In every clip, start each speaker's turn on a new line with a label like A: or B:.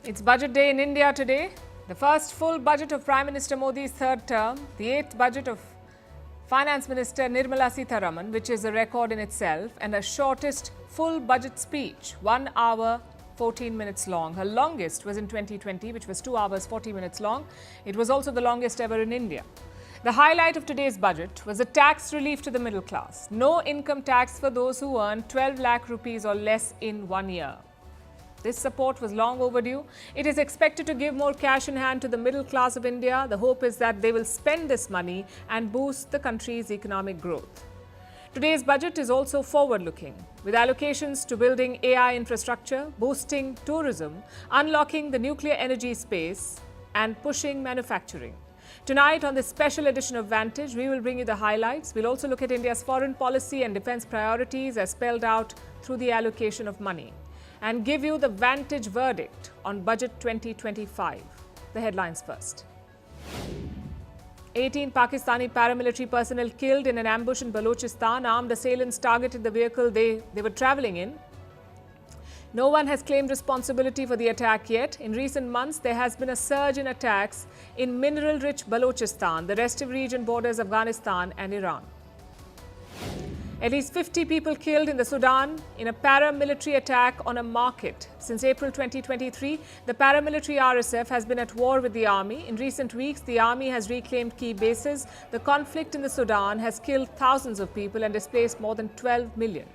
A: It's budget day in India today. The first full budget of Prime Minister Modi's third term, the eighth budget of Finance Minister Nirmala Sitharaman, which is a record in itself, and her shortest full budget speech, 1 hour 14 minutes long. Her longest was in 2020, which was 2 hours 40 minutes long. It was also the longest ever in India. The highlight of today's budget was a tax relief to the middle class. No income tax for those who earn 12 lakh rupees or less in 1 year. This support was long overdue. It is expected to give more cash in hand to the middle class of India. The hope is that they will spend this money and boost the country's economic growth. Today's budget is also forward-looking, with allocations to building AI infrastructure, boosting tourism, unlocking the nuclear energy space, and pushing manufacturing. Tonight, on this special edition of Vantage, we will bring you the highlights. We'll also look at India's foreign policy and defense priorities as spelled out through the allocation of money, and give you the Vantage verdict on Budget 2025. The headlines first. 18 Pakistani paramilitary personnel killed in an ambush in Balochistan. Armed assailants targeted the vehicle they were travelling in. No one has claimed responsibility for the attack yet. In recent months, there has been a surge in attacks in mineral-rich Balochistan. The restive region borders Afghanistan and Iran. At least 50 people killed in the Sudan in a paramilitary attack on a market. Since April 2023, the paramilitary RSF has been at war with the army. In recent weeks, the army has reclaimed key bases. The conflict in the Sudan has killed thousands of people and displaced more than 12 million.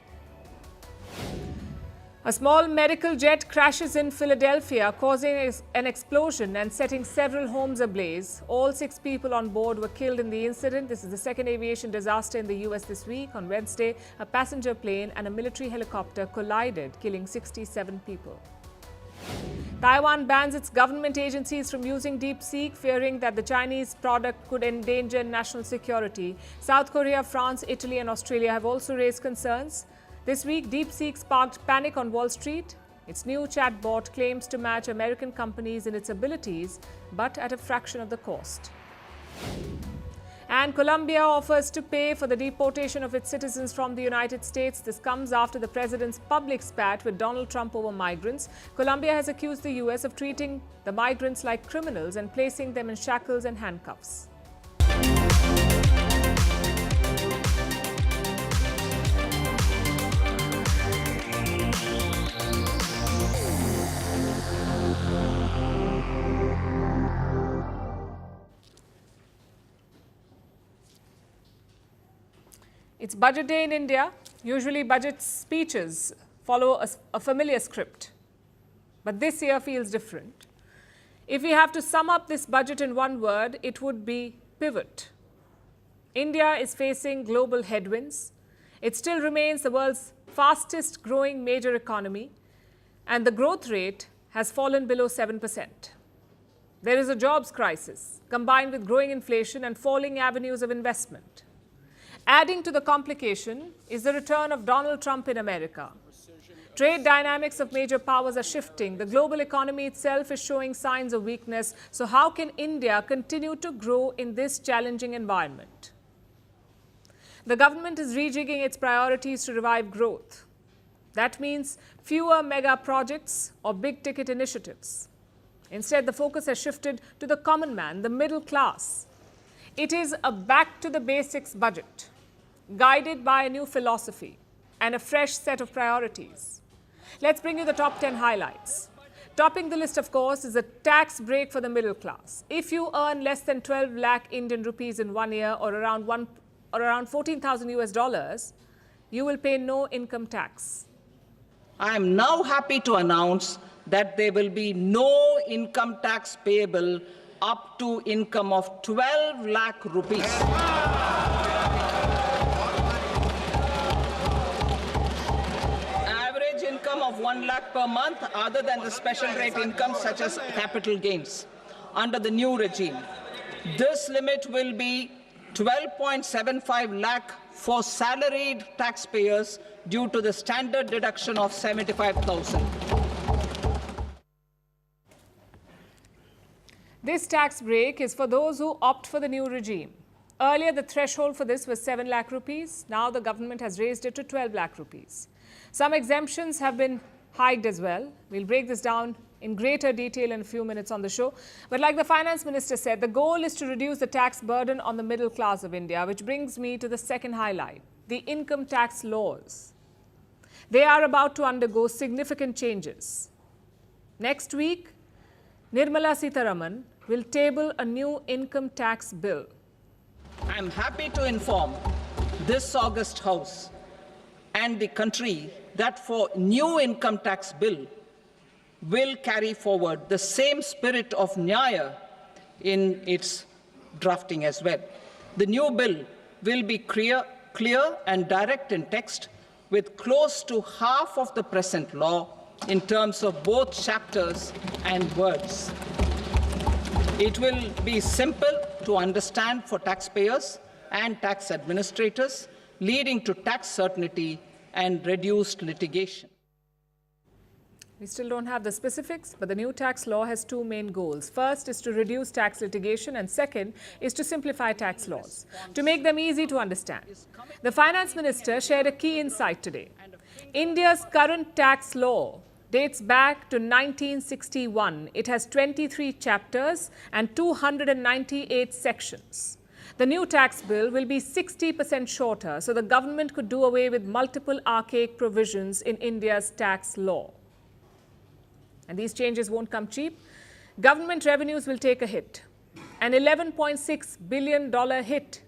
A: A small medical jet crashes in Philadelphia, causing an explosion and setting several homes ablaze. All 6 people on board were killed in the incident. This is the second aviation disaster in the US this week. On Wednesday, a passenger plane and a military helicopter collided, killing 67 people. Taiwan bans its government agencies from using DeepSeek, fearing that the Chinese product could endanger national security. South Korea, France, Italy and Australia have also raised concerns. This week, DeepSeek sparked panic on Wall Street. Its new chatbot claims to match American companies in its abilities, but at a fraction of the cost. And Colombia offers to pay for the deportation of its citizens from the United States. This comes after the president's public spat with Donald Trump over migrants. Colombia has accused the US of treating the migrants like criminals and placing them in shackles and handcuffs. It's budget day in India. Usually budget speeches follow a familiar script. But this year feels different. If we have to sum up this budget in one word, it would be pivot. India is facing global headwinds. It still remains the world's fastest growing major economy, and the growth rate has fallen below 7%. There is a jobs crisis, combined with growing inflation and falling avenues of investment. Adding to the complication is the return of Donald Trump in America. Trade dynamics of major powers are shifting. The global economy itself is showing signs of weakness. So how can India continue to grow in this challenging environment? The government is rejigging its priorities to revive growth. That means fewer mega projects or big-ticket initiatives. Instead, the focus has shifted to the common man, the middle class. It is a back-to-the-basics budget, guided by a new philosophy and a fresh set of priorities. Let's bring you the top 10 highlights. Topping the list, of course, is a tax break for the middle class. If you earn less than 12 lakh Indian rupees in 1 year or around 14,000 US dollars, you will pay no income tax.
B: I am now happy to announce that there will be no income tax payable up to income of 12 lakh rupees. Average income of 1 lakh per month, other than the special rate income such as capital gains under the new regime. This limit will be 12.75 lakh for salaried taxpayers due to the standard deduction of 75,000.
A: This tax break is for those who opt for the new regime. Earlier, the threshold for this was 7 lakh rupees. Now the government has raised it to 12 lakh rupees. Some exemptions have been hiked as well. We'll break this down in greater detail in a few minutes on the show. But like the Finance Minister said, the goal is to reduce the tax burden on the middle class of India, which brings me to the second highlight, the income tax laws. They are about to undergo significant changes. Next week, Nirmala Sitharaman will table a new income tax bill.
B: I am happy to inform this august House and the country that for new income tax bill will carry forward the same spirit of Nyaya in its drafting as well. The new bill will be clear and direct in text, with close to half of the present law in terms of both chapters and words. It will be simple to understand for taxpayers and tax administrators, leading to tax certainty and reduced litigation.
A: We still don't have the specifics, but the new tax law has two main goals. First is to reduce tax litigation, and second is to simplify tax laws, to make them easy to understand. The Finance Minister shared a key insight today. India's current tax law dates back to 1961. It has 23 chapters and 298 sections. The new tax bill will be 60% shorter, so the government could do away with multiple archaic provisions in India's tax law. And these changes won't come cheap. Government revenues will take a hit, an $11.6 billion hit.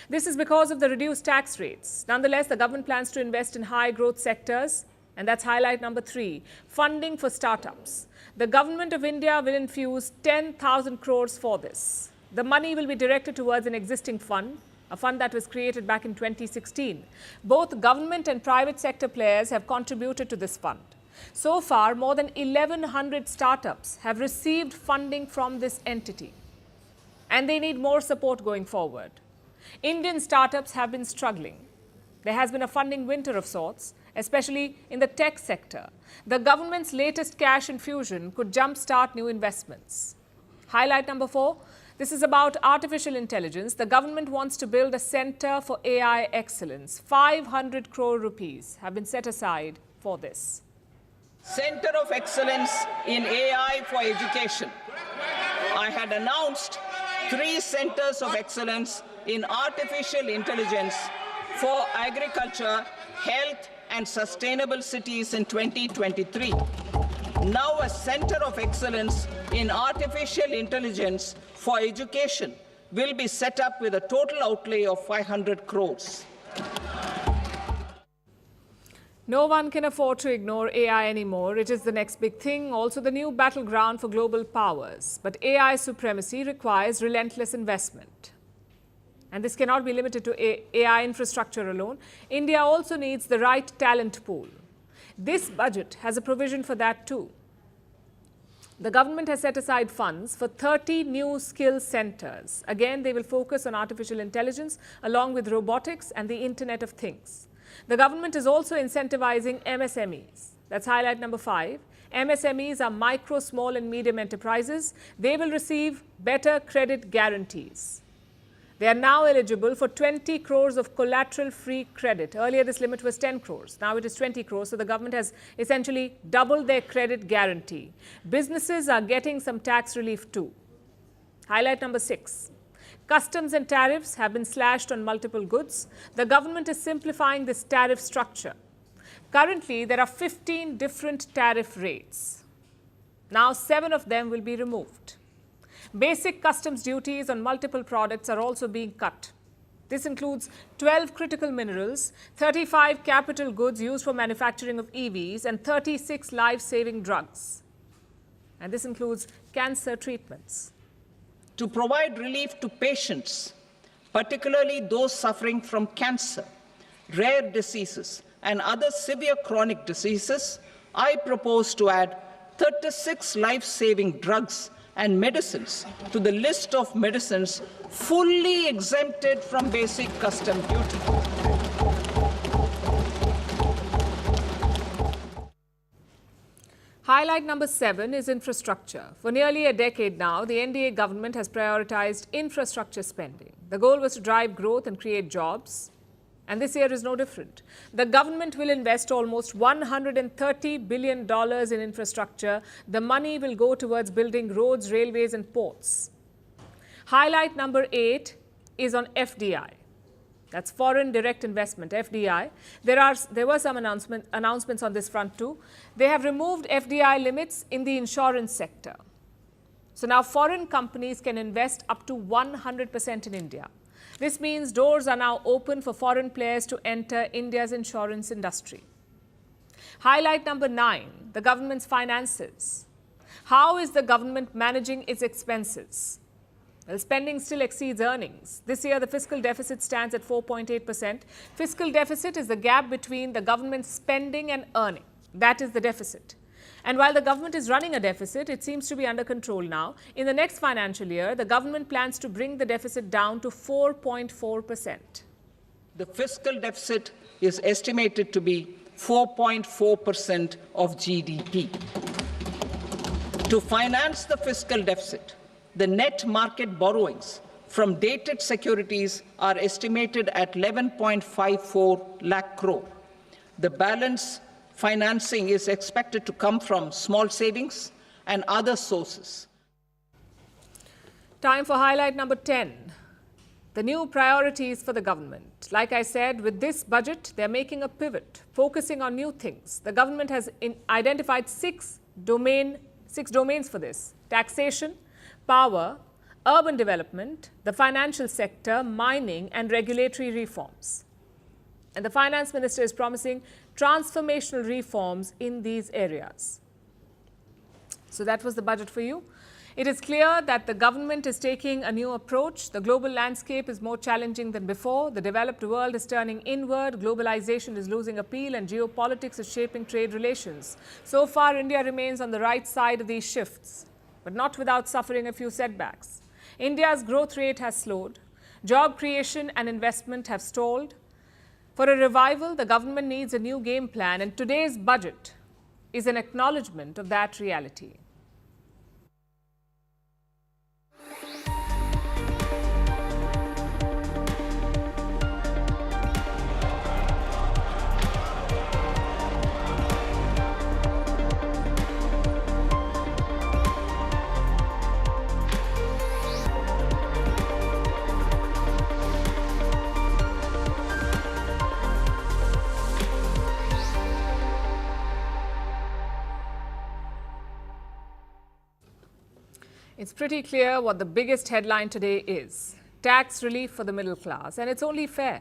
A: This is because of the reduced tax rates. Nonetheless, the government plans to invest in high growth sectors, and that's highlight number 3, funding for startups. The government of India will infuse 10,000 crores for this. The money will be directed towards an existing fund, a fund that was created back in 2016. Both government and private sector players have contributed to this fund. So far, more than 1,100 startups have received funding from this entity, and they need more support going forward. Indian startups have been struggling. There has been a funding winter of sorts, especially in the tech sector. The government's latest cash infusion could jumpstart new investments. Highlight number 4. This is about artificial intelligence. The government wants to build a center for AI excellence. 500 crore rupees have been set aside for this.
B: Center of Excellence in AI for Education. I had announced 3 centers of excellence in artificial intelligence for agriculture, health, and sustainable cities in 2023. Now a center of excellence in artificial intelligence for education will be set up with a total outlay of 500 crores.
A: No one can afford to ignore AI anymore. It is the next big thing, also the new battleground for global powers. But AI supremacy requires relentless investment. And this cannot be limited to AI infrastructure alone. India also needs the right talent pool. This budget has a provision for that too. The government has set aside funds for 30 new skill centers. Again, they will focus on artificial intelligence along with robotics and the Internet of Things. The government is also incentivizing MSMEs. That's highlight number 5. MSMEs are micro, small and medium enterprises. They will receive better credit guarantees. They are now eligible for 20 crores of collateral-free credit. Earlier, this limit was 10 crores. Now it is 20 crores. So the government has essentially doubled their credit guarantee. Businesses are getting some tax relief too. Highlight number 6. Customs and tariffs have been slashed on multiple goods. The government is simplifying this tariff structure. Currently, there are 15 different tariff rates. Now, 7 of them will be removed. Basic customs duties on multiple products are also being cut. This includes 12 critical minerals, 35 capital goods used for manufacturing of EVs, and 36 life-saving drugs. And this includes cancer treatments.
B: To provide relief to patients, particularly those suffering from cancer, rare diseases, and other severe chronic diseases, I propose to add 36 life-saving drugs and medicines to the list of medicines fully exempted from basic custom duty.
A: Highlight number 7 is infrastructure. For nearly a decade now, the NDA government has prioritized infrastructure spending. The goal was to drive growth and create jobs. And this year is no different. The government will invest almost $130 billion in infrastructure. The money will go towards building roads, railways and ports. Highlight number 8 is on FDI. That's foreign direct investment, FDI. There were some announcements on this front too. They have removed FDI limits in the insurance sector. So now foreign companies can invest up to 100% in India. This means doors are now open for foreign players to enter India's insurance industry. Highlight number 9, the government's finances. How is the government managing its expenses? Well, spending still exceeds earnings. This year, the fiscal deficit stands at 4.8%. Fiscal deficit is the gap between the government's spending and earning. That is the deficit. And while the government is running a deficit, it seems to be under control now. In the next financial year, the government plans to bring the deficit down to 4.4%.
B: The fiscal deficit is estimated to be 4.4% of GDP. To finance the fiscal deficit, the net market borrowings from dated securities are estimated at 11.54 lakh crore. The balance financing is expected to come from small savings and other sources.
A: Time for highlight number 10, the new priorities for the government. Like I said, with this budget, they're making a pivot, focusing on new things. The government has identified six domains for this: taxation, power, urban development, the financial sector, mining and regulatory reforms. And the Finance Minister is promising transformational reforms in these areas. So that was the budget for you. It is clear that the government is taking a new approach. The global landscape is more challenging than before. The developed world is turning inward. Globalization is losing appeal and geopolitics is shaping trade relations. So far, India remains on the right side of these shifts, but not without suffering a few setbacks. India's growth rate has slowed. Job creation and investment have stalled. For a revival, the government needs a new game plan, and today's budget is an acknowledgement of that reality. It's pretty clear what the biggest headline today is: tax relief for the middle class, and it's only fair.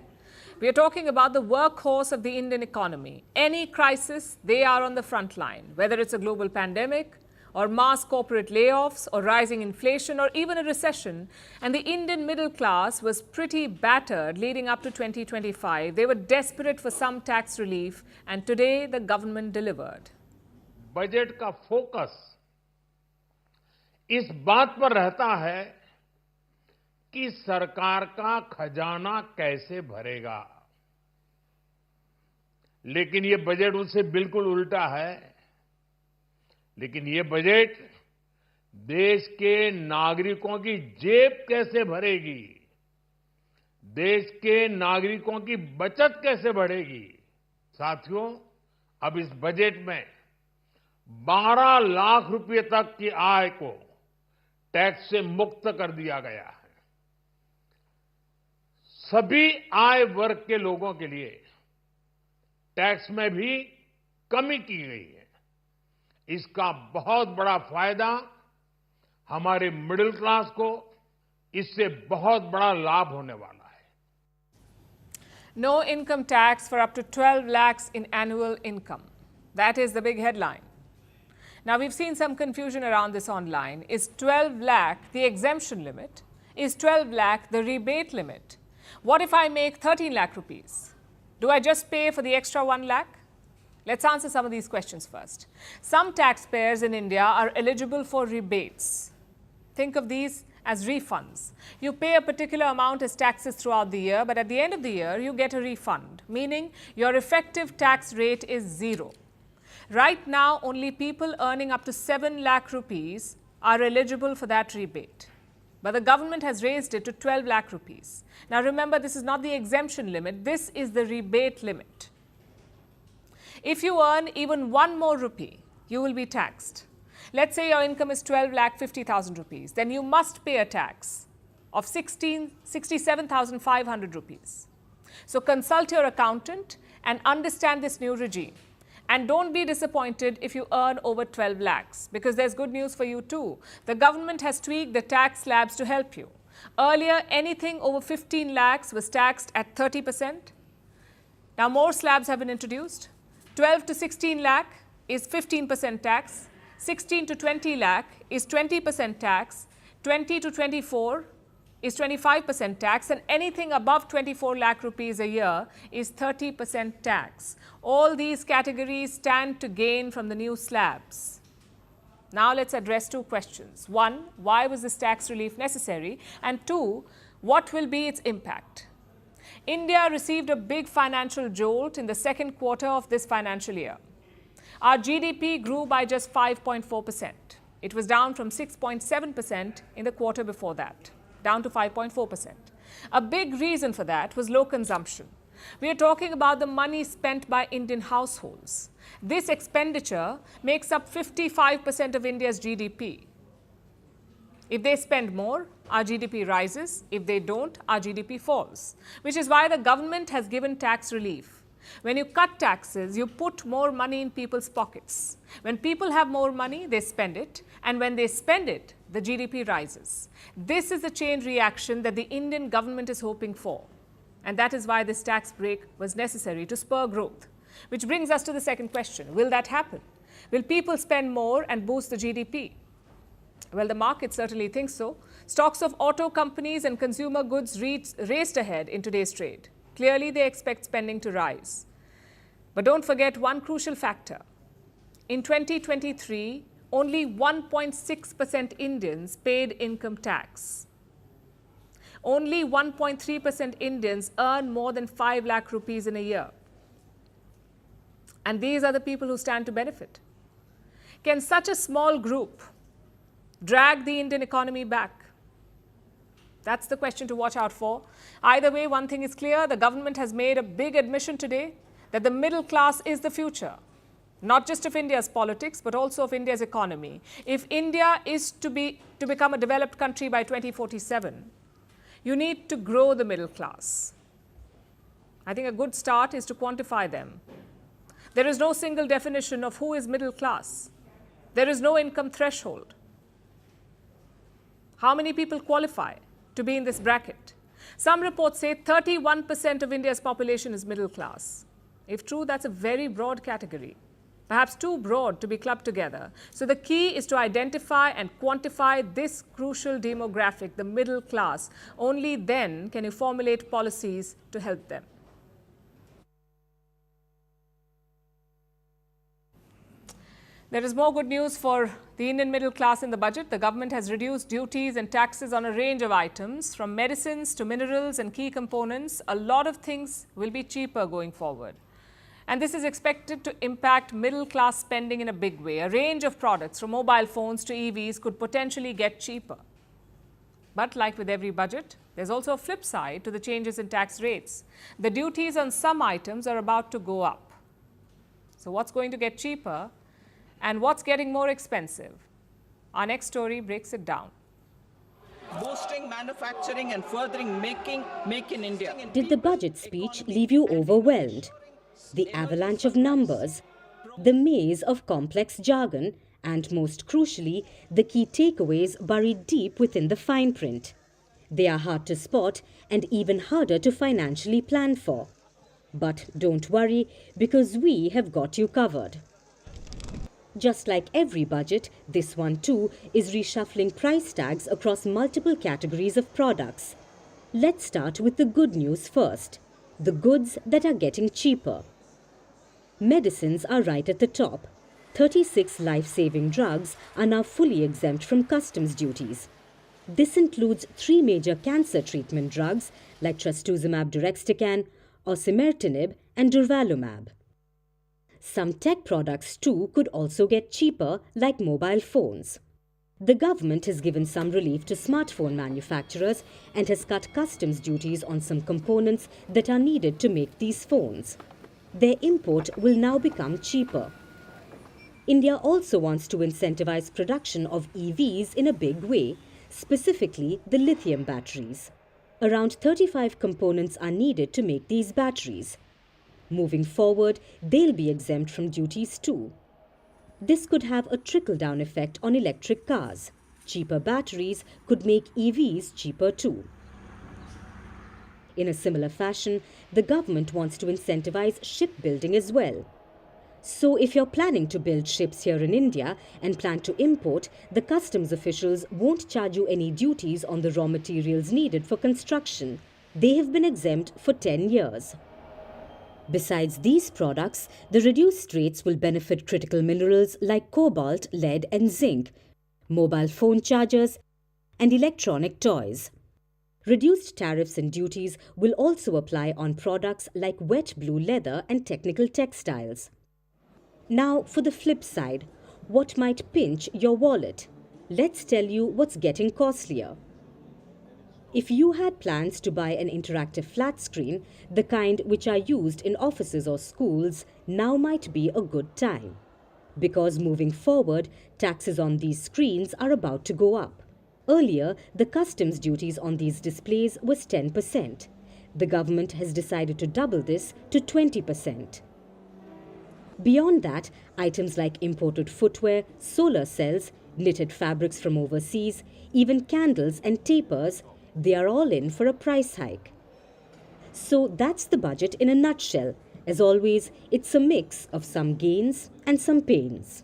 A: We are talking about the workhorse of the Indian economy. Any crisis, they are on the front line, whether it's a global pandemic or mass corporate layoffs or rising inflation or even a recession. And the Indian middle class was pretty battered leading up to 2025. They were desperate for some tax relief, and today the government delivered.
C: Budget का focus इस बात पर रहता है कि सरकार का खजाना कैसे भरेगा, लेकिन ये बजट उससे बिल्कुल उल्टा है। लेकिन ये बजट देश के नागरिकों की जेब कैसे भरेगी, देश के नागरिकों की बचत कैसे बढ़ेगी। साथियों, अब इस बजट में 12 लाख रुपए तक की आय को टैक्स से मुक्त कर दिया गया है। सभी आय वर्ग के लोगों के लिए टैक्स में भी कमी की गई है। इसका बहुत बड़ा फायदा हमारे मिडिल क्लास को, इससे बहुत बड़ा लाभ होने वाला है।
A: No income tax for up to 12 lakhs in annual income. That is the big headline. Now, we've seen some confusion around this online. Is 12 lakh the exemption limit? Is 12 lakh the rebate limit? What if I make 13 lakh rupees? Do I just pay for the extra 1 lakh? Let's answer some of these questions first. Some taxpayers in India are eligible for rebates. Think of these as refunds. You pay a particular amount as taxes throughout the year, but at the end of the year, you get a refund, meaning your effective tax rate is 0. Right now, only people earning up to 7 lakh rupees are eligible for that rebate. but the government has raised it to 12 lakh rupees. Now remember, this is not the exemption limit, this is the rebate limit. If you earn even one more rupee, you will be taxed. Let's say your income is 12 lakh 50,000 rupees, then you must pay a tax of 67,500 rupees. So consult your accountant and understand this new regime. And don't be disappointed if you earn over 12 lakhs, because there's good news for you too. The government has tweaked the tax slabs to help you. Earlier, anything over 15 lakhs was taxed at 30%. Now more slabs have been introduced. 12 to 16 lakh is 15% tax. 16 to 20 lakh is 20% tax. 20 to 24 is 25% tax, and anything above 24 lakh rupees a year is 30% tax. All these categories stand to gain from the new slabs. Now let's address two questions. One, why was this tax relief necessary? And two, what will be its impact? India received a big financial jolt in the second quarter of this financial year. Our GDP grew by just 5.4%. It was down from 6.7% in the quarter before that, down to 5.4%. A big reason for that was low consumption. We are talking about the money spent by Indian households. This expenditure makes up 55% of India's GDP. If they spend more, our GDP rises. If they don't, our GDP falls, which is why the government has given tax relief. When you cut taxes, you put more money in people's pockets. When people have more money, they spend it. And when they spend it, the GDP rises. This is the chain reaction that the Indian government is hoping for. And that is why this tax break was necessary to spur growth. Which brings us to the second question. Will that happen? Will people spend more and boost the GDP? Well, the market certainly thinks so. Stocks of auto companies and consumer goods raced ahead in today's trade. Clearly, they expect spending to rise. But don't forget one crucial factor. In 2023, only 1.6% Indians paid income tax. Only 1.3% Indians earn more than 5 lakh rupees in a year. And these are the people who stand to benefit. Can such a small group drag the Indian economy back? That's the question to watch out for. Either way, one thing is clear. The government has made a big admission today that the middle class is the future, not just of India's politics, but also of India's economy. If India is to become a developed country by 2047, you need to grow the middle class. I think a good start is to quantify them. There is no single definition of who is middle class. There is no income threshold. How many people qualify to be in this bracket? Some reports say 31% of India's population is middle class. If true, that's a very broad category, perhaps too broad to be clubbed together. So the key is to identify and quantify this crucial demographic, the middle class. Only then can you formulate policies to help them. There is more good news for the Indian middle class in the budget. The government has reduced duties and taxes on a range of items, from medicines to minerals and key components. A lot of things will be cheaper going forward. And this is expected to impact middle class spending in a big way. A range of products, from mobile phones to EVs, could potentially get cheaper. But like with every budget, there's also a flip side to the changes in tax rates. The duties on some items are about to go up. So what's going to get cheaper? And what's getting more expensive? Our next story breaks it down.
B: Boosting manufacturing and furthering Make in India.
D: Did the budget speech leave you overwhelmed? The avalanche of numbers, the maze of complex jargon, and most crucially, the key takeaways buried deep within the fine print. They are hard to spot and even harder to financially plan for. But don't worry, because we have got you covered. Just like every budget, this one too is reshuffling price tags across multiple categories of products. Let's start with the good news first, the goods that are getting cheaper. Medicines are right at the top. 36 life-saving drugs are now fully exempt from customs duties. This includes 3 major cancer treatment drugs like trastuzumab deruxtecan, osimertinib and durvalumab. Some tech products too could also get cheaper, like mobile phones. The government has given some relief to smartphone manufacturers and has cut customs duties on some components that are needed to make these phones. Their import will now become cheaper. India also wants to incentivize production of EVs in a big way, specifically the lithium batteries. Around 35 components are needed to make these batteries. Moving forward, they'll be exempt from duties too. This could have a trickle-down effect on electric cars. Cheaper batteries could make EVs cheaper too. In a similar fashion, the government wants to incentivize shipbuilding as well. So if you're planning to build ships here in India and plan to import, the customs officials won't charge you any duties on the raw materials needed for construction. They have been exempt for 10 years. Besides these products, the reduced rates will benefit critical minerals like cobalt, lead and zinc, mobile phone chargers and electronic toys. Reduced tariffs and duties will also apply on products like wet blue leather and technical textiles. Now, for the flip side, what might pinch your wallet? Let's tell you what's getting costlier. If you had plans to buy an interactive flat screen, the kind which are used in offices or schools, now might be a good time. Because moving forward, taxes on these screens are about to go up. Earlier, the customs duties on these displays was 10%. The government has decided to double this to 20%. Beyond that, items like imported footwear, solar cells, knitted fabrics from overseas, even candles and tapers, they are all in for a price hike. So that's the budget in a nutshell. As always, it's a mix of some gains and some pains.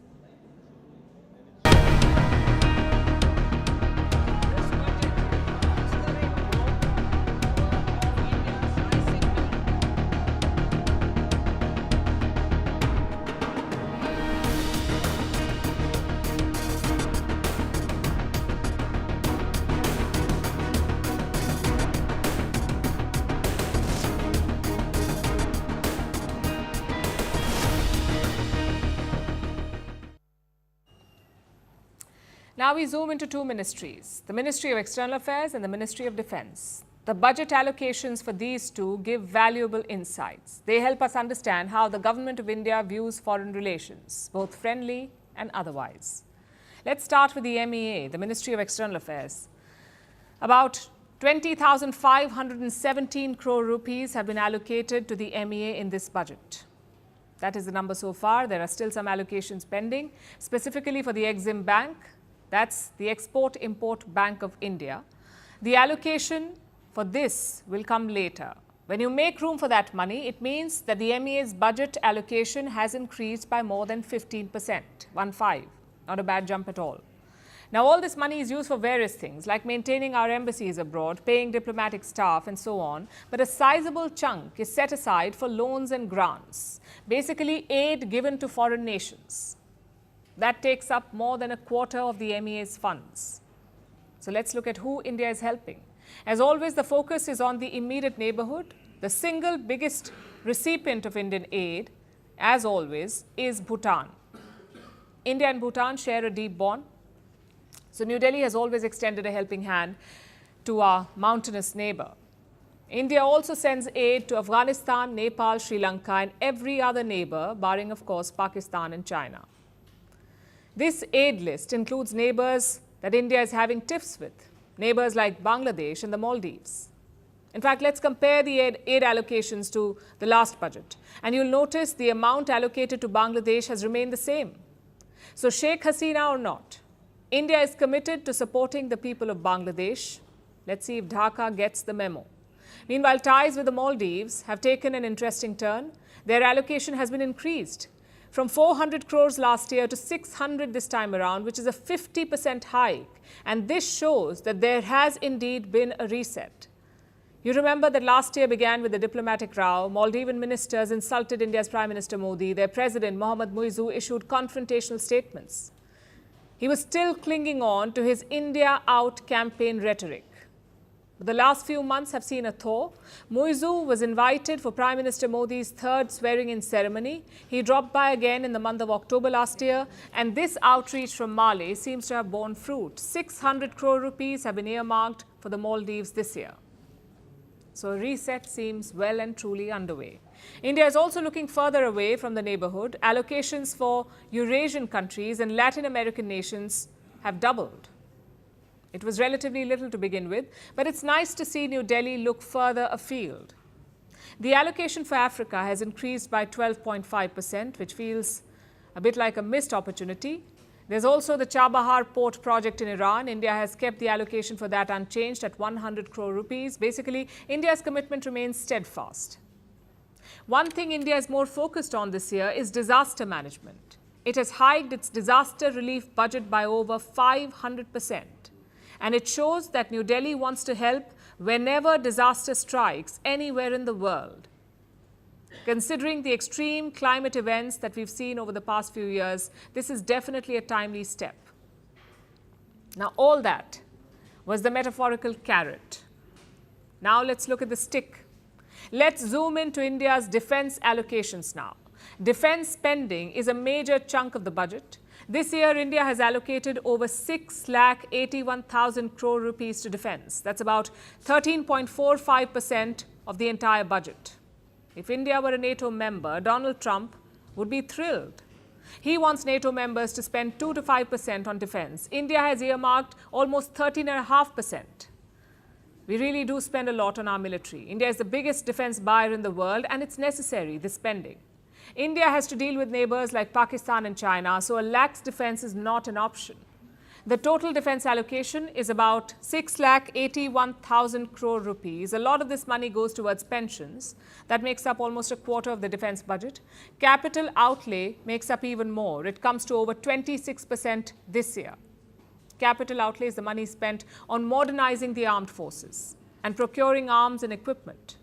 A: Now we zoom into two ministries, the Ministry of External Affairs and the Ministry of Defence. The budget allocations for these two give valuable insights. They help us understand how the Government of India views foreign relations, both friendly and otherwise. Let's start with the MEA, the Ministry of External Affairs. About 20,517 crore rupees have been allocated to the MEA in this budget. That is the number so far. There are still some allocations pending, specifically for the Exim Bank. That's the Export-Import Bank of India. The allocation for this will come later. When you make room for that money, it means that the MEA's budget allocation has increased by more than 15%, 1.5. Not a bad jump at all. Now, all this money is used for various things, like maintaining our embassies abroad, paying diplomatic staff, and so on. But a sizable chunk is set aside for loans and grants, basically aid given to foreign nations. That takes up more than a quarter of the MEA's funds. So let's look at who India is helping. As always, the focus is on the immediate neighborhood. The single biggest recipient of Indian aid, as always, is Bhutan. India and Bhutan share a deep bond. So New Delhi has always extended a helping hand to our mountainous neighbor. India also sends aid to Afghanistan, Nepal, Sri Lanka, and every other neighbor, barring, of course, Pakistan and China. This aid list includes neighbors that India is having tiffs with, neighbors like Bangladesh and the Maldives. In fact, let's compare the aid allocations to the last budget. And you'll notice the amount allocated to Bangladesh has remained the same. So Sheikh Hasina or not, India is committed to supporting the people of Bangladesh. Let's see if Dhaka gets the memo. Meanwhile, ties with the Maldives have taken an interesting turn. Their allocation has been increased from 400 crores last year to 600 this time around, which is a 50% hike. And this shows that there has indeed been a reset. You remember that last year began with a diplomatic row. Maldivian ministers insulted India's Prime Minister Modi. Their president, Mohammad Muizzu, issued confrontational statements. He was still clinging on to his India out campaign rhetoric. But the last few months have seen a thaw. Muizu was invited for Prime Minister Modi's third swearing-in ceremony. He dropped by again in the month of October last year, and this outreach from Mali seems to have borne fruit. 600 crore rupees have been earmarked for the Maldives this year. So a reset seems well and truly underway. India is also looking further away from the neighborhood. Allocations for Eurasian countries and Latin American nations have doubled. It was relatively little to begin with, but it's nice to see New Delhi look further afield. The allocation for Africa has increased by 12.5%, which feels a bit like a missed opportunity. There's also the Chabahar port project in Iran. India has kept the allocation for that unchanged at 100 crore rupees. Basically, India's commitment remains steadfast. One thing India is more focused on this year is disaster management. It has hiked its disaster relief budget by over 500%. And it shows that New Delhi wants to help whenever disaster strikes anywhere in the world. Considering the extreme climate events that we've seen over the past few years, this is definitely a timely step. Now, all that was the metaphorical carrot. Now let's look at the stick. Let's zoom into India's defense allocations now. Defense spending is a major chunk of the budget. This year, India has allocated over 6,81,000 crore rupees to defense. That's about 13.45% of the entire budget. If India were a NATO member, Donald Trump would be thrilled. He wants NATO members to spend 2 to 5% on defense. India has earmarked almost 13.5%. We really do spend a lot on our military. India is the biggest defense buyer in the world, and it's necessary, this spending. India has to deal with neighbors like Pakistan and China, so a lax defense is not an option. The total defense allocation is about 6,81,000 crore rupees. A lot of this money goes towards pensions. That makes up almost a quarter of the defense budget. Capital outlay makes up even more. It comes to over 26% this year. Capital outlay is the money spent on modernizing the armed forces and procuring arms and equipment.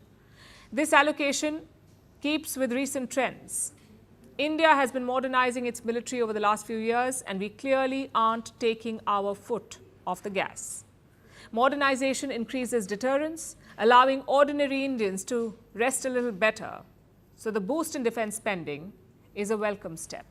A: This allocation keeps with recent trends. India has been modernizing its military over the last few years, and we clearly aren't taking our foot off the gas. Modernization increases deterrence, allowing ordinary Indians to rest a little better. So the boost in defense spending is a welcome step.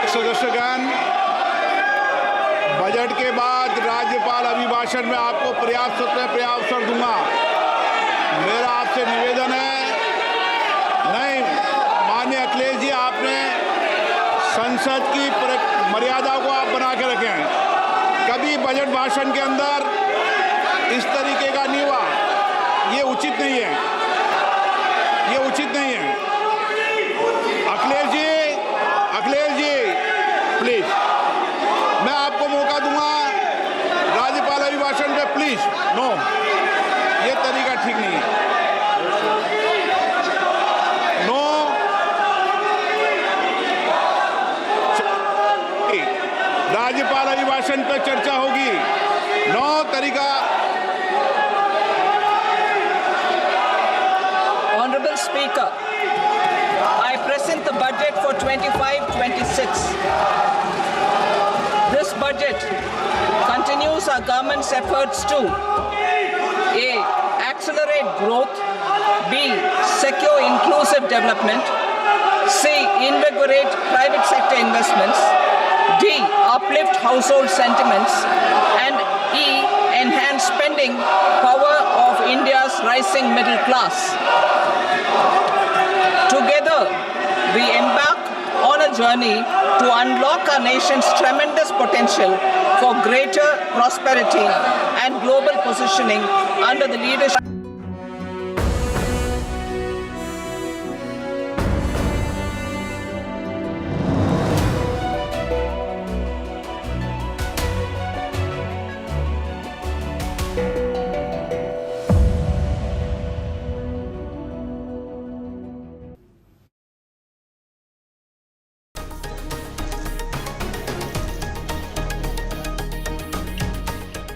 E: सदस्यगण, budget के बाद राज्यपाल अभिभाषण में आपको पर्याप्त अवसर दूंगा। मेरा आपसे निवेदन है, नहीं माननीय अखिलेश जी, आपने संसद की मर्यादा को आप बना के रखें। कभी बजट भाषण के अंदर इस तरीके का नहीं हुआ। ये उचित नहीं है, ये उचित नहीं है। अखिलेश जी प्लीज, मैं आपको मौका दूंगा राज्यपाल अभिभाषण पे, प्लीज। नो, ये तरीका ठीक नहीं है। नो, राज्यपाल अभिभाषण पे चर्चा होगी। नो तरीका।
B: Honorable Speaker, I present the budget for 25-26. This budget continues our government's efforts to A. Accelerate growth, B. Secure inclusive development, C. Invigorate private sector investments, D. Uplift household sentiments, and E. Enhance spending power of India's rising middle class. Together, we embark on a the journey to unlock our nation's tremendous potential for greater prosperity and global positioning under the leadership.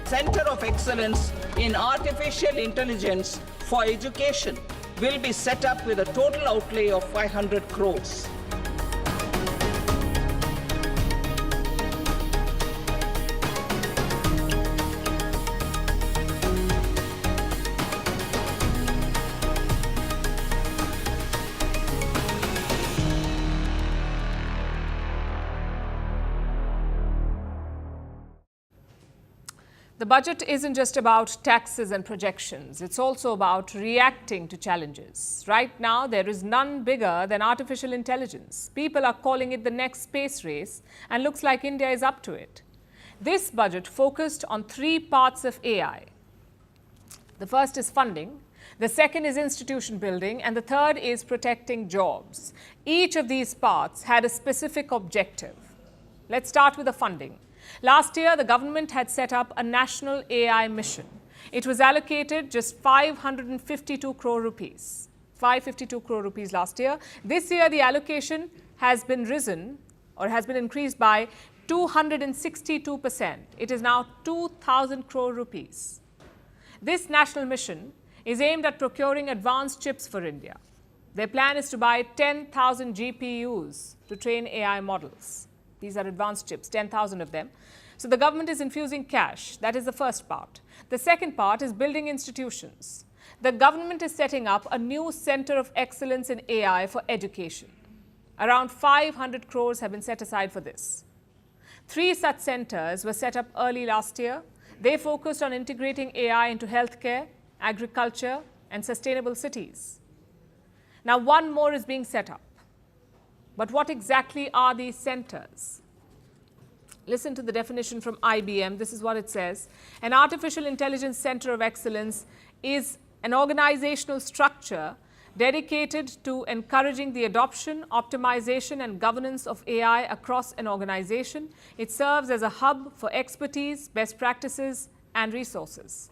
B: Center of Excellence in Artificial Intelligence for Education will be set up with a total outlay of 500 crores.
A: The budget isn't just about taxes and projections, it's also about reacting to challenges. Right now, there is none bigger than artificial intelligence. People are calling it the next space race, and looks like India is up to it. This budget focused on three parts of AI. The first is funding, the second is institution building, and the third is protecting jobs. Each of these parts had a specific objective. Let's start with the funding. Last year, the government had set up a national AI mission. It was allocated just 552 crore rupees. 552 crore rupees last year. This year, the allocation has been increased by 262%. It is now 2,000 crore rupees. This national mission is aimed at procuring advanced chips for India. Their plan is to buy 10,000 GPUs to train AI models. These are advanced chips, 10,000 of them. So the government is infusing cash. That is the first part. The second part is building institutions. The government is setting up a new center of excellence in AI for education. Around 500 crores have been set aside for this. 3 such centers were set up early last year. They focused on integrating AI into healthcare, agriculture, and sustainable cities. Now, one more is being set up. But what exactly are these centers? Listen to the definition from IBM. This is what it says. An artificial intelligence center of excellence is an organizational structure dedicated to encouraging the adoption, optimization, and governance of AI across an organization. It serves as a hub for expertise, best practices, and resources.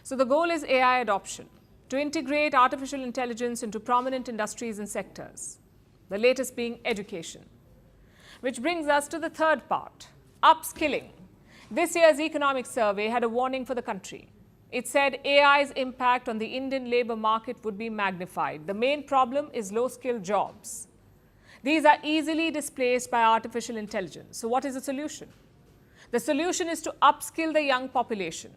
A: So the goal is AI adoption, to integrate artificial intelligence into prominent industries and sectors. The latest being education. Which brings us to the third part, upskilling. This year's economic survey had a warning for the country. It said AI's impact on the Indian labor market would be magnified. The main problem is low-skilled jobs. These are easily displaced by artificial intelligence. So what is the solution? The solution is to upskill the young population.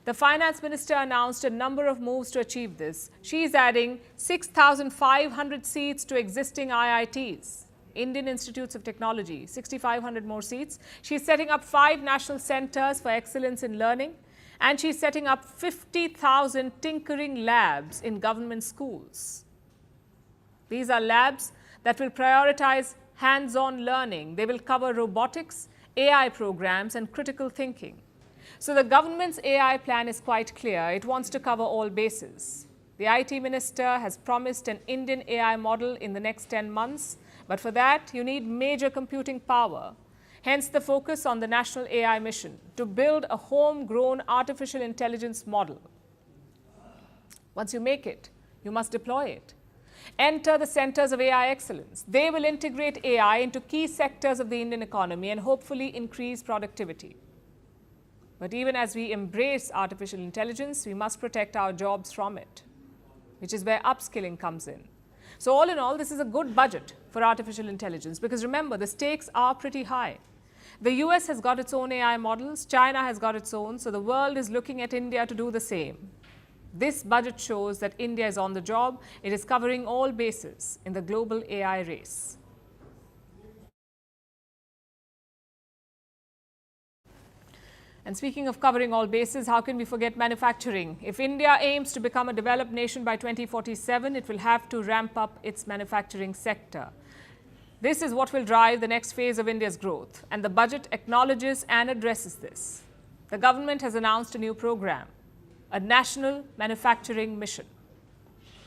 A: The Finance Minister announced a number of moves to achieve this. She is adding 6,500 seats to existing IITs, Indian Institutes of Technology, 6,500 more seats. She is setting up 5 national centers for excellence in learning, and she is setting up 50,000 tinkering labs in government schools. These are labs that will prioritize hands-on learning. They will cover robotics, AI programs, and critical thinking. So the government's AI plan is quite clear. It wants to cover all bases. The IT minister has promised an Indian AI model in the next 10 months, but for that, you need major computing power. Hence the focus on the national AI mission to build a homegrown artificial intelligence model. Once you make it, you must deploy it. Enter the centers of AI excellence. They will integrate AI into key sectors of the Indian economy and hopefully increase productivity. But even as we embrace artificial intelligence, we must protect our jobs from it, which is where upskilling comes in. So all in all, this is a good budget for artificial intelligence because remember, the stakes are pretty high. The US has got its own AI models, China has got its own, so the world is looking at India to do the same. This budget shows that India is on the job. It is covering all bases in the global AI race. And speaking of covering all bases, how can we forget manufacturing? If India aims to become a developed nation by 2047, it will have to ramp up its manufacturing sector. This is what will drive the next phase of India's growth, and the budget acknowledges and addresses this. The government has announced a new program, a national manufacturing mission.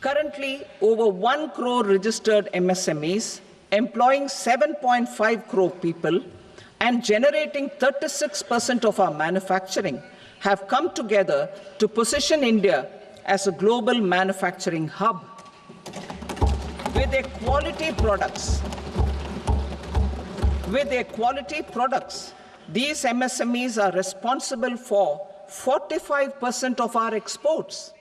B: Currently, over 1 crore registered MSMEs, employing 7.5 crore people and generating 36% of our manufacturing, have come together to position India as a global manufacturing hub. With their quality products, these MSMEs are responsible for 45% of our exports.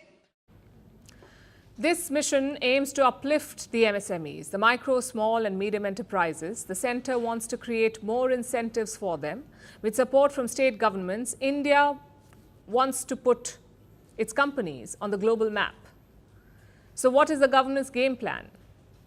A: This mission aims to uplift the MSMEs, the micro, small and medium enterprises. The centre wants to create more incentives for them. With support from state governments, India wants to put its companies on the global map. So what is the government's game plan?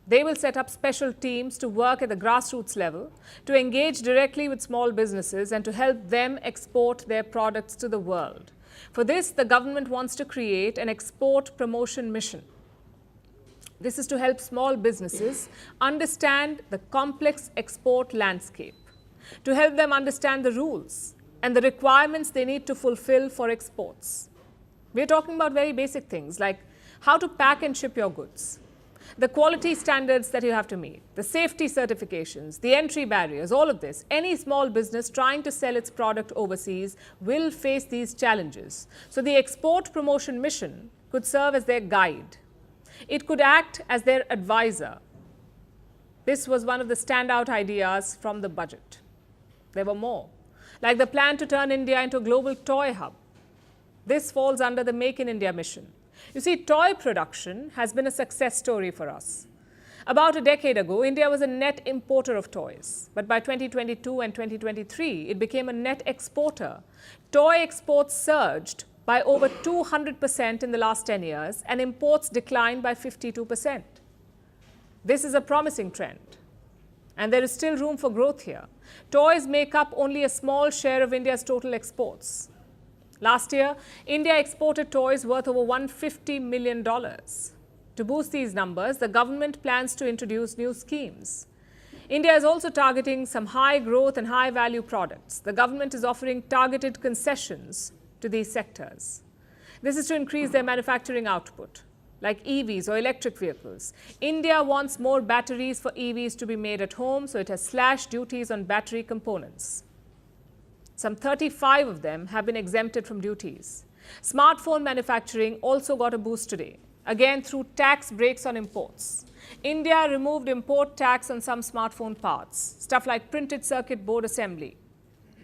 A: They will set up special teams to work at the grassroots level, to engage directly with small businesses and to help them export their products to the world. For this, the government wants to create an export promotion mission. This is to help small businesses understand the complex export landscape, to help them understand the rules and the requirements they need to fulfill for exports. We're talking about very basic things like how to pack and ship your goods, the quality standards that you have to meet, the safety certifications, the entry barriers, all of this. Any small business trying to sell its product overseas will face these challenges. So the export promotion mission could serve as their guide. It could act as their advisor. This was one of the standout ideas from the budget. There were more, like the plan to turn India into a global toy hub. This falls under the Make in India mission. You see, toy production has been a success story for us. About a decade ago, India was a net importer of toys. But by 2022 and 2023, it became a net exporter. Toy exports surged by over 200% in the last 10 years, and imports declined by 52%. This is a promising trend, and there is still room for growth here. Toys make up only a small share of India's total exports. Last year, India exported toys worth over $150 million. To boost these numbers, the government plans to introduce new schemes. India is also targeting some high growth and high value products. The government is offering targeted concessions to these sectors. This is to increase their manufacturing output, like EVs or electric vehicles. India wants more batteries for EVs to be made at home, so it has slashed duties on battery components. Some 35 of them have been exempted from duties. Smartphone manufacturing also got a boost today, again through tax breaks on imports. India removed import tax on some smartphone parts, stuff like printed circuit board assembly,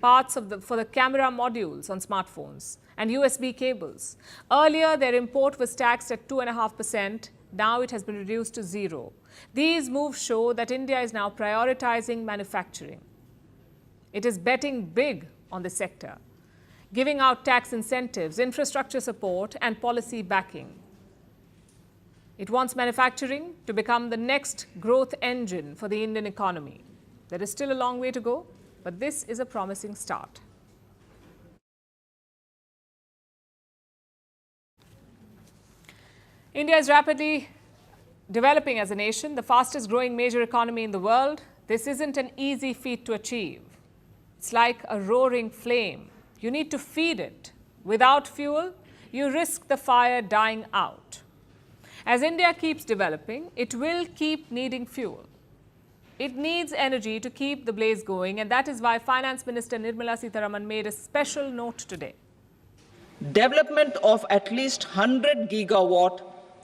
A: parts for the camera modules on smartphones, and USB cables. Earlier, their import was taxed at 2.5%. Now it has been reduced to 0. These moves show that India is now prioritizing manufacturing. It is betting big on the sector, giving out tax incentives, infrastructure support, and policy backing. It wants manufacturing to become the next growth engine for the Indian economy. There is still a long way to go, but this is a promising start. India is rapidly developing as a nation, the fastest growing major economy in the world. This isn't an easy feat to achieve. It's like a roaring flame. You need to feed it. Without fuel, you risk the fire dying out. As India keeps developing, it will keep needing fuel. It needs energy to keep the blaze going, and that is why Finance Minister Nirmala Sitharaman made a special note today.
B: Development of at least 100 gigawatt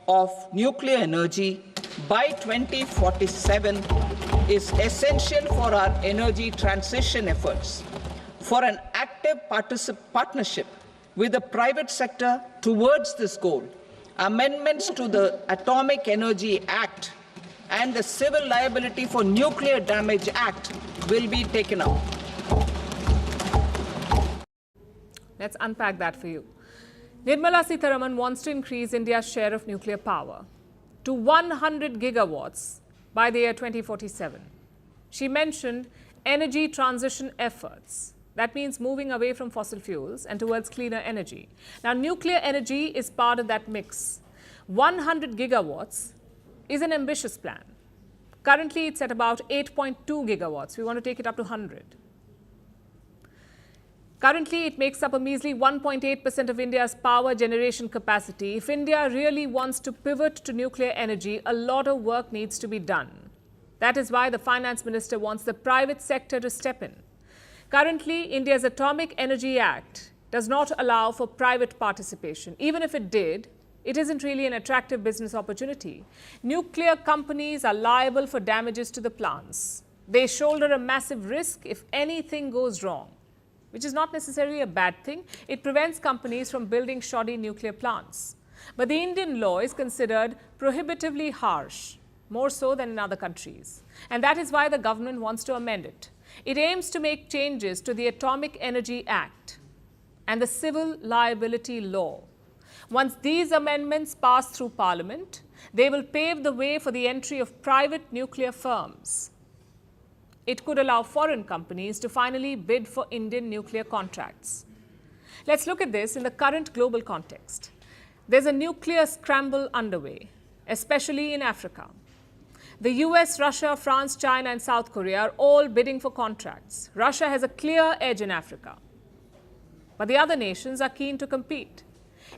B: of nuclear energy by 2047 is essential for our energy transition efforts. For an active partnership with the private sector towards this goal, amendments to the Atomic Energy Act and the Civil Liability for Nuclear Damage Act will be taken up.
A: Let's unpack that for you. Nirmala Sitharaman wants to increase India's share of nuclear power to 100 gigawatts by the year 2047. She mentioned energy transition efforts. That means moving away from fossil fuels and towards cleaner energy. Now, nuclear energy is part of that mix. 100 gigawatts is an ambitious plan. Currently, it's at about 8.2 gigawatts. We want to take it up to 100. Currently, it makes up a measly 1.8% of India's power generation capacity. If India really wants to pivot to nuclear energy, a lot of work needs to be done. That is why the Finance Minister wants the private sector to step in. Currently, India's Atomic Energy Act does not allow for private participation. Even if it did, it isn't really an attractive business opportunity. Nuclear companies are liable for damages to the plants. They shoulder a massive risk if anything goes wrong, which is not necessarily a bad thing. It prevents companies from building shoddy nuclear plants. But the Indian law is considered prohibitively harsh, more so than in other countries. And that is why the government wants to amend it. It aims to make changes to the Atomic Energy Act and the Civil Liability Law. Once these amendments pass through Parliament, they will pave the way for the entry of private nuclear firms. It could allow foreign companies to finally bid for Indian nuclear contracts. Let's look at this in the current global context. There's a nuclear scramble underway, especially in Africa. The US, Russia, France, China, and South Korea are all bidding for contracts. Russia has a clear edge in Africa, but the other nations are keen to compete.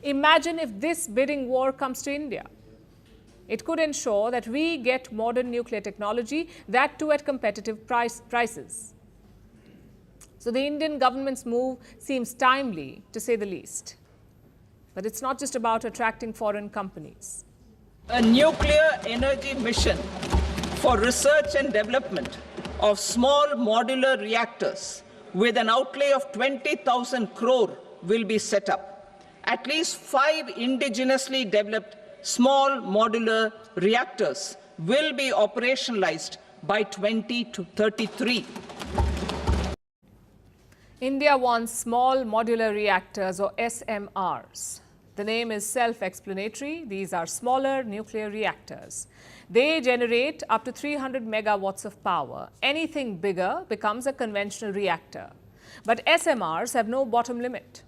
A: Imagine if this bidding war comes to India. It could ensure that we get modern nuclear technology, that too at competitive prices. So the Indian government's move seems timely, to say the least. But it's not just about attracting foreign companies.
B: A nuclear energy mission for research and development of small modular reactors with an outlay of 20,000 crore will be set up. At least 5 indigenously developed small modular reactors will be operationalized by 2033.
A: India wants small modular reactors, or SMRs. The name is self-explanatory. These are smaller nuclear reactors. They generate up to 300 megawatts of power. Anything bigger becomes a conventional reactor. But SMRs have no bottom limit.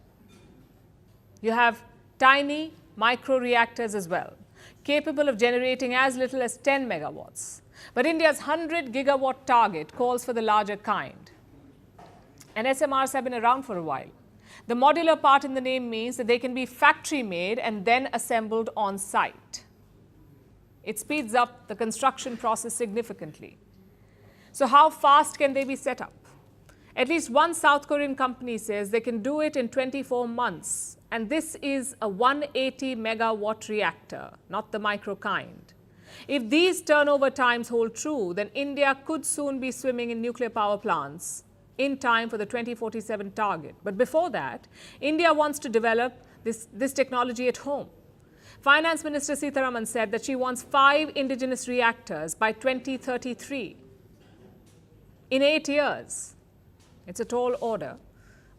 A: You have tiny micro-reactors as well, capable of generating as little as 10 megawatts. But India's 100 gigawatt target calls for the larger kind. And SMRs have been around for a while. The modular part in the name means that they can be factory made and then assembled on site. It speeds up the construction process significantly. So how fast can they be set up? At least one South Korean company says they can do it in 24 months. And this is a 180 megawatt reactor, not the micro kind. If these turnover times hold true, then India could soon be swimming in nuclear power plants in time for the 2047 target. But before that, India wants to develop this technology at home. Finance Minister Sitharaman said that she wants 5 indigenous reactors by 2033. In 8 years. It's a tall order,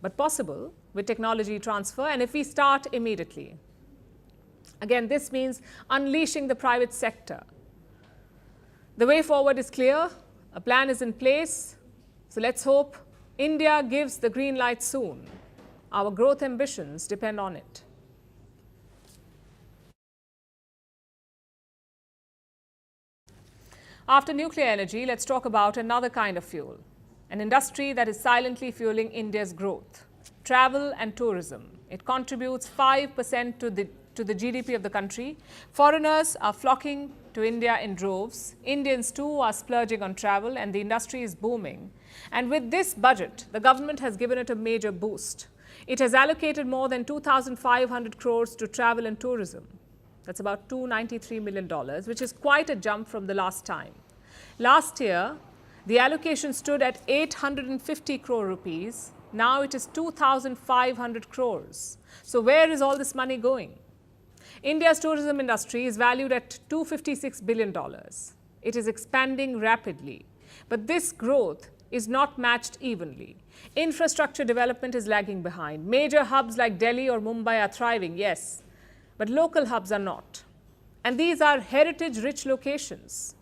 A: but possible with technology transfer, and if we start immediately. Again, this means unleashing the private sector. The way forward is clear. A plan is in place. So let's hope India gives the green light soon. Our growth ambitions depend on it. After nuclear energy, let's talk about another kind of fuel, an industry that is silently fueling India's growth. Travel and tourism. It contributes 5% to the GDP of the country. Foreigners are flocking to India in droves. Indians too are splurging on travel, and the industry is booming. And with this budget, the government has given it a major boost. It has allocated more than 2,500 crores to travel and tourism. That's about $293 million, which is quite a jump from the last time. Last year, the allocation stood at 850 crore rupees. Now it is 2,500 crores. So where is all this money going? India's tourism industry is valued at $256 billion. It is expanding rapidly. But this growth is not matched evenly. Infrastructure development is lagging behind. Major hubs like Delhi or Mumbai are thriving, yes, but local hubs are not. And these are heritage-rich locations.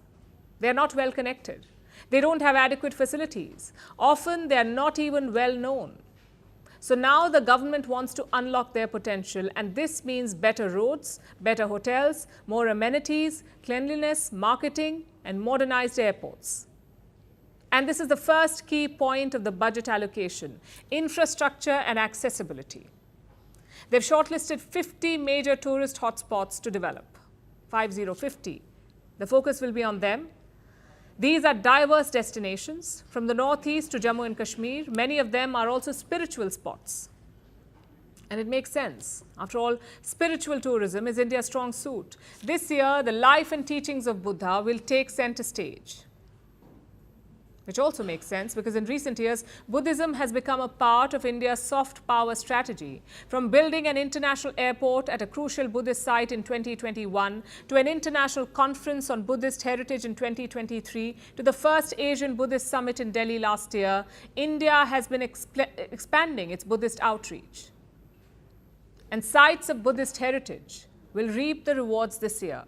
A: They are not well connected. They don't have adequate facilities. Often, they are not even well known. So now the government wants to unlock their potential, and this means better roads, better hotels, more amenities, cleanliness, marketing, and modernized airports. And this is the first key point of the budget allocation: infrastructure and accessibility. They've shortlisted 50 major tourist hotspots to develop. 50. The focus will be on them. These are diverse destinations from the northeast to Jammu and Kashmir. Many of them are also spiritual spots. And it makes sense. After all, spiritual tourism is India's strong suit. This year, the life and teachings of Buddha will take center stage. Which also makes sense because in recent years, Buddhism has become a part of India's soft power strategy. From building an international airport at a crucial Buddhist site in 2021, to an international conference on Buddhist heritage in 2023, to the first Asian Buddhist summit in Delhi last year, India has been expanding its Buddhist outreach. And sites of Buddhist heritage will reap the rewards this year.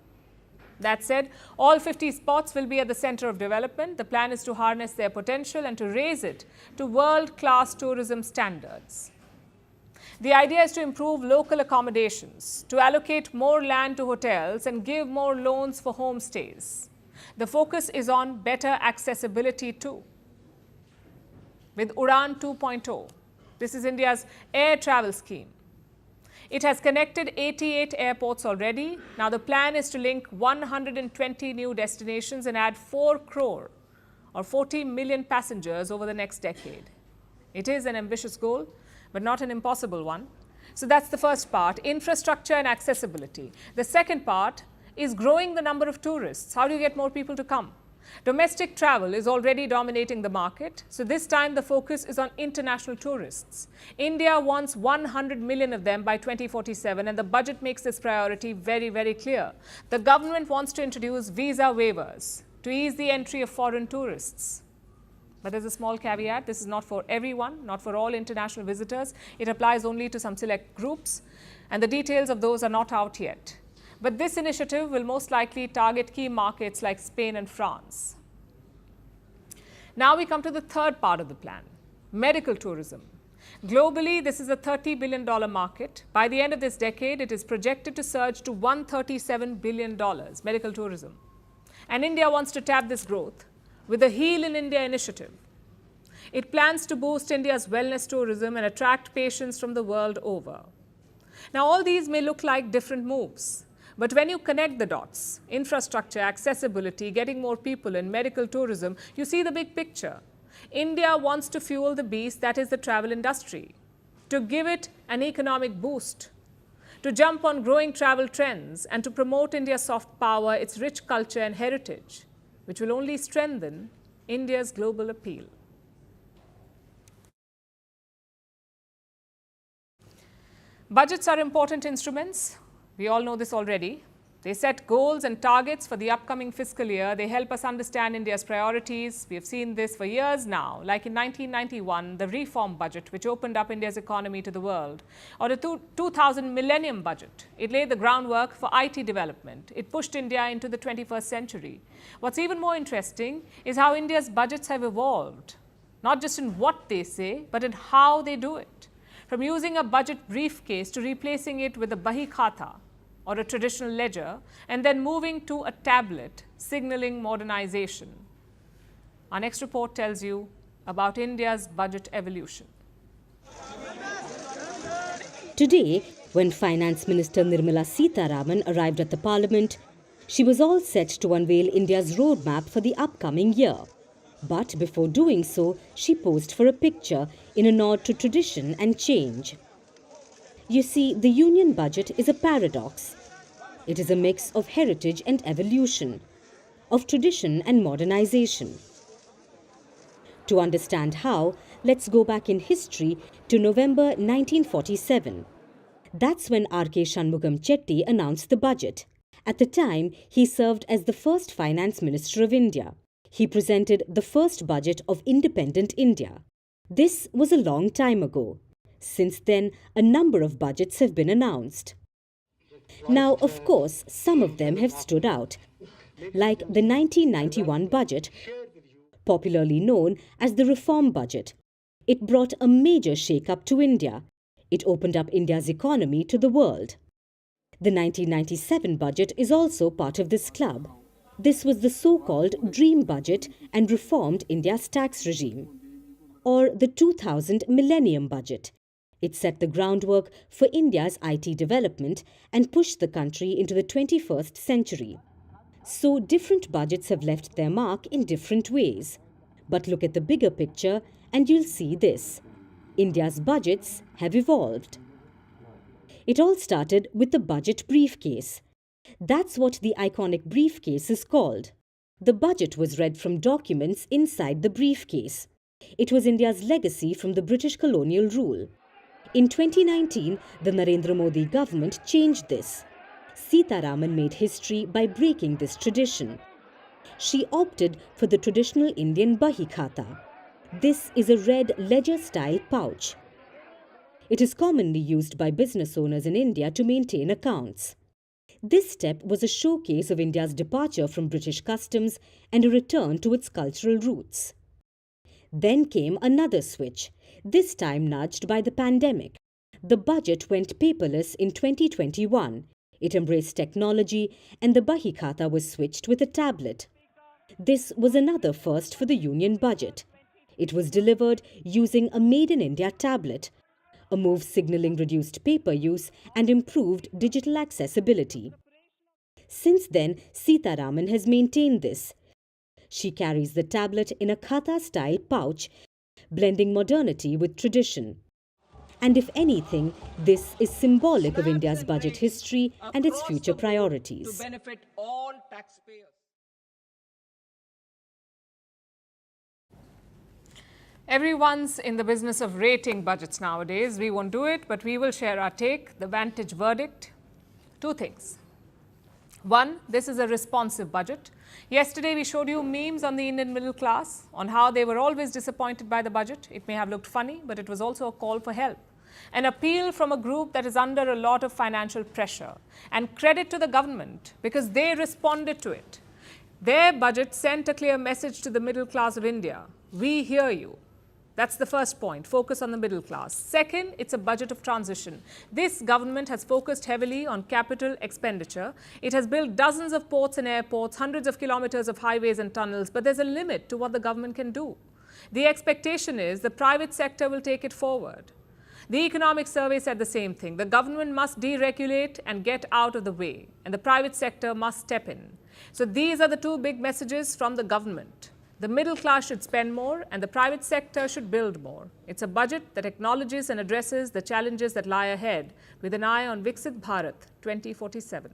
A: That said, all 50 spots will be at the center of development. The plan is to harness their potential and to raise it to world-class tourism standards. The idea is to improve local accommodations, to allocate more land to hotels and give more loans for homestays. The focus is on better accessibility too. With Udan 2.0, this is India's air travel scheme. It has connected 88 airports already. Now the plan is to link 120 new destinations and add 4 crore or 40 million passengers over the next decade. It is an ambitious goal, but not an impossible one. So that's the first part, infrastructure and accessibility. The second part is growing the number of tourists. How do you get more people to come? Domestic travel is already dominating the market, so this time the focus is on international tourists. India wants 100 million of them by 2047, and the budget makes this priority very, very clear. The government wants to introduce visa waivers to ease the entry of foreign tourists. But there's a small caveat: this is not for everyone, not for all international visitors. It applies only to some select groups, and the details of those are not out yet. But this initiative will most likely target key markets like Spain and France. Now we come to the third part of the plan, medical tourism. Globally, this is a $30 billion market. By the end of this decade, it is projected to surge to $137 billion, medical tourism. And India wants to tap this growth with the Heal in India initiative. It plans to boost India's wellness tourism and attract patients from the world over. Now, all these may look like different moves. But when you connect the dots, infrastructure, accessibility, getting more people in, medical tourism, you see the big picture. India wants to fuel the beast that is the travel industry, to give it an economic boost, to jump on growing travel trends, and to promote India's soft power, its rich culture and heritage, which will only strengthen India's global appeal. Budgets are important instruments. We all know this already. They set goals and targets for the upcoming fiscal year. They help us understand India's priorities. We have seen this for years now, like in 1991, the reform budget, which opened up India's economy to the world, or the 2000 Millennium Budget. It laid the groundwork for IT development. It pushed India into the 21st century. What's even more interesting is how India's budgets have evolved, not just in what they say, but in how they do it. From using a budget briefcase to replacing it with a Bahi Khata or a traditional ledger, and then moving to a tablet, signaling modernization. Our next report tells you about India's budget evolution.
D: Today, when Finance Minister Nirmala Sitharaman arrived at the Parliament, she was all set to unveil India's roadmap for the upcoming year. But before doing so, she posed for a picture in a nod to tradition and change. You see, the Union Budget is a paradox. It is a mix of heritage and evolution, of tradition and modernization. To understand how, let's go back in history to November 1947. That's when R.K. Shanmugam Chetty announced the budget. At the time, he served as the first Finance Minister of India. He presented the first budget of independent India. This was a long time ago. Since then, a number of budgets have been announced. Now, of course, some of them have stood out, like the 1991 budget, popularly known as the Reform Budget. It brought a major shake-up to India. It opened up India's economy to the world. The 1997 budget is also part of this club. This was the so-called Dream Budget and reformed India's tax regime, or the 2000 Millennium Budget. It set the groundwork for India's IT development and pushed the country into the 21st century. So different budgets have left their mark in different ways. But look at the bigger picture and you'll see this. India's budgets have evolved. It all started with the budget briefcase. That's what the iconic briefcase is called. The budget was read from documents inside the briefcase. It was India's legacy from the British colonial rule. In 2019, the Narendra Modi government changed this. Sitharaman made history by breaking this tradition. She opted for the traditional Indian Bahi Khata. This is a red ledger-style pouch. It is commonly used by business owners in India to maintain accounts. This step was a showcase of India's departure from British customs and a return to its cultural roots. Then came another switch, this time nudged by the pandemic. The budget went paperless in 2021. It embraced technology and the Bahi Khata was switched with a tablet. This was another first for the Union budget. It was delivered using a Made in India tablet, a move signalling reduced paper use and improved digital accessibility. Since then, Sitharaman has maintained this. She carries the tablet in a Khata-style pouch, blending modernity with tradition. And if anything, this is symbolic of India's budget history and its future priorities.
B: To benefit all taxpayers.
A: Everyone's in the business of rating budgets nowadays. We won't do it, but we will share our take, the Vantage verdict. Two things. One, this is a responsive budget. Yesterday, we showed you memes on the Indian middle class, on how they were always disappointed by the budget. It may have looked funny, but it was also a call for help. An appeal from a group that is under a lot of financial pressure. And credit to the government, because they responded to it. Their budget sent a clear message to the middle class of India. We hear you. That's the first point, focus on the middle class. Second, it's a budget of transition. This government has focused heavily on capital expenditure. It has built dozens of ports and airports, hundreds of kilometers of highways and tunnels, but there's a limit to what the government can do. The expectation is the private sector will take it forward. The economic survey said the same thing. The government must deregulate and get out of the way, and the private sector must step in. So these are the two big messages from the government. The middle class should spend more and the private sector should build more. It's a budget that acknowledges and addresses the challenges that lie ahead with an eye on Viksit Bharat 2047.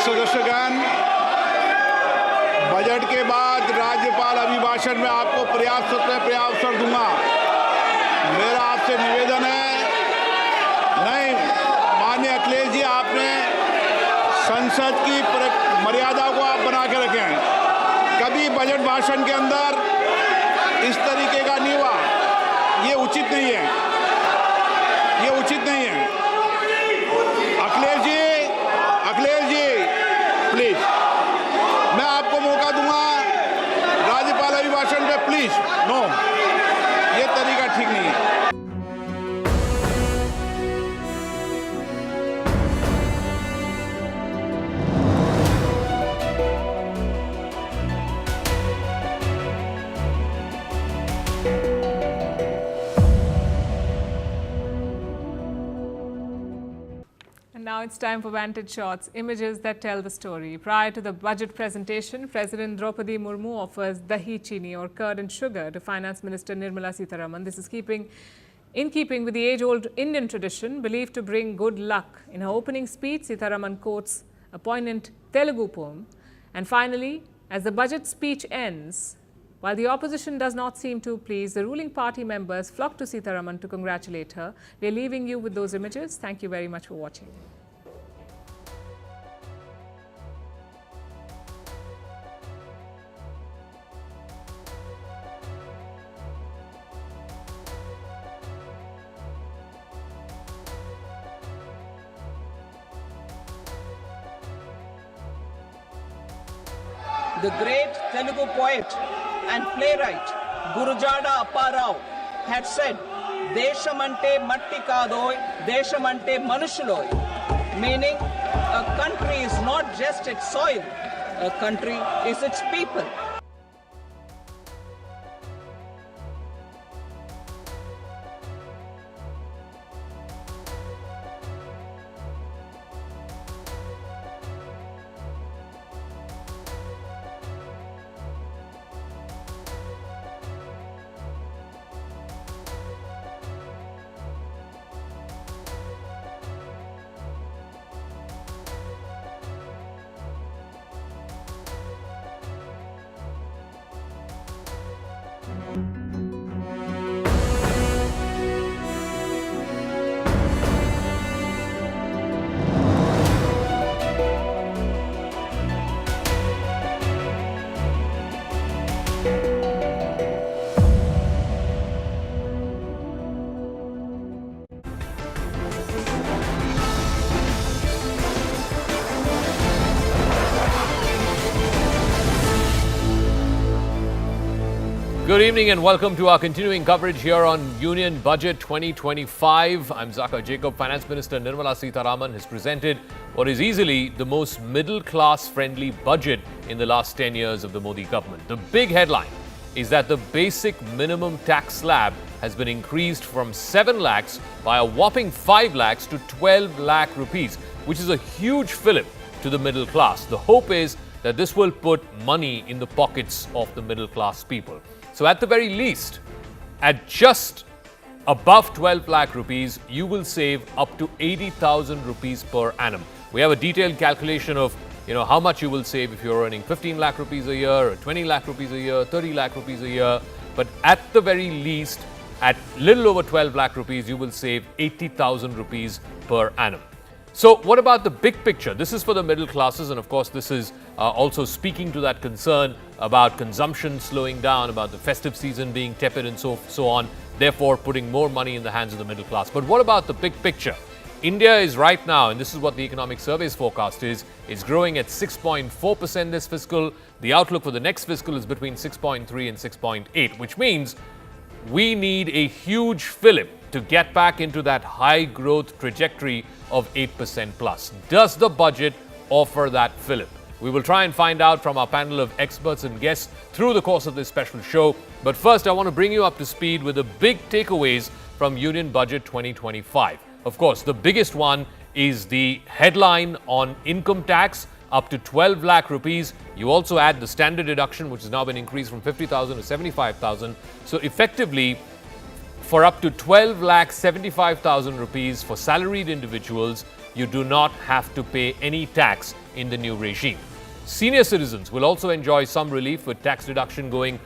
E: सदस्यगण, budget के बाद राज्यपाल अभिभाषण में आपको पर्याप्त अवसर दूंगा। मेरा आपसे निवेदन है, नहीं माननीय अखिलेश जी, आपने संसद की मर्यादा को आप बना के रखें। कभी बजट भाषण के अंदर इस तरीके का नहीं हुआ, ये उचित नहीं है, ये उचित नहीं है। अखिलेश जी प्लीज, मैं आपको मौका दूंगा राज्यपाल अभिभाषण पे, प्लीज। नो, ये तरीका ठीक नहीं है।
A: Now it's time for Vantage Shots, images that tell the story. Prior to the budget presentation, President Draupadi Murmu offers dahi chini or curd and sugar to Finance Minister Nirmala Sitharaman. This is in keeping with the age-old Indian tradition believed to bring good luck. In her opening speech, Sitharaman quotes a poignant Telugu poem And finally, as the budget speech ends, while the opposition does not seem too pleased, the ruling party members flock to Sitharaman to congratulate her. We are leaving you with those images. Thank you very much for watching.
B: The great Telugu poet and playwright Gurujada Apparao had said, Deshamante matti kadoy, Deshamante manushuloy, meaning a country is not just its soil, a country is its people.
F: Good evening and welcome to our continuing coverage here on Union Budget 2025. I'm Zaka Jacob. Finance Minister Nirmala Sitharaman has presented what is easily the most middle-class friendly budget in the last 10 years of the Modi government. The big headline is that the basic minimum tax slab has been increased from 7 lakhs by a whopping 5 lakhs to 12 lakh rupees, which is a huge fillip to the middle class. The hope is that this will put money in the pockets of the middle class people. So at the very least, at just above 12 lakh rupees, you will save up to 80,000 rupees per annum. We have a detailed calculation of how much you will save if you're earning 15 lakh rupees a year, or 20 lakh rupees a year, 30 lakh rupees a year. But at the very least, at little over 12 lakh rupees, you will save 80,000 rupees per annum. So what about the big picture? This is for the middle classes, and of course this is also speaking to that concern about consumption slowing down, about the festive season being tepid and so on, therefore putting more money in the hands of the middle class. But what about the big picture? India is right now, and this is what the economic survey's forecast is growing at 6.4% this fiscal. The outlook for the next fiscal is between 6.3 and 6.8, which means we need a huge fillip to get back into that high growth trajectory of 8% plus. Does the budget offer that fillip? We will try and find out from our panel of experts and guests through the course of this special show. But first, I want to bring you up to speed with the big takeaways from Union Budget 2025. Of course, the biggest one is the headline on income tax up to 12 lakh rupees. You also add the standard deduction, which has now been increased from 50,000 to 75,000. So effectively, for up to 12 lakh 75,000 rupees for salaried individuals, you do not have to pay any tax in the new regime. Senior citizens will also enjoy some relief with tax deduction going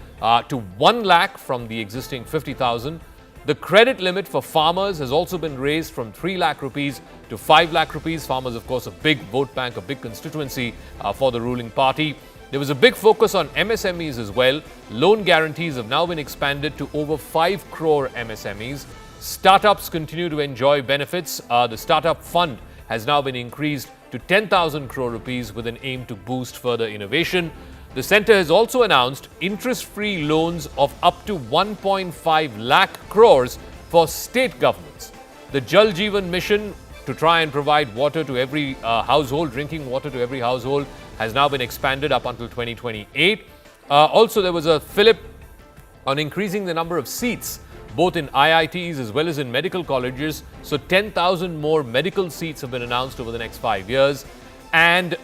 F: to 1 lakh from the existing 50,000. The credit limit for farmers has also been raised from 3 lakh rupees to 5 lakh rupees. Farmers, of course, a big vote bank, a big constituency for the ruling party. There was a big focus on MSMEs as well. Loan guarantees have now been expanded to over 5 crore MSMEs. Startups continue to enjoy benefits. The startup fund has now been increased to 10,000 crore rupees with an aim to boost further innovation. The centre has also announced interest-free loans of up to 1.5 lakh crores for state governments. The Jal Jeevan mission to try and provide water to every household, drinking water to every household, has now been expanded up until 2028. Also, there was a fillip on increasing the number of seats, both in IITs as well as in medical colleges. So 10,000 more medical seats have been announced over the next 5 years. And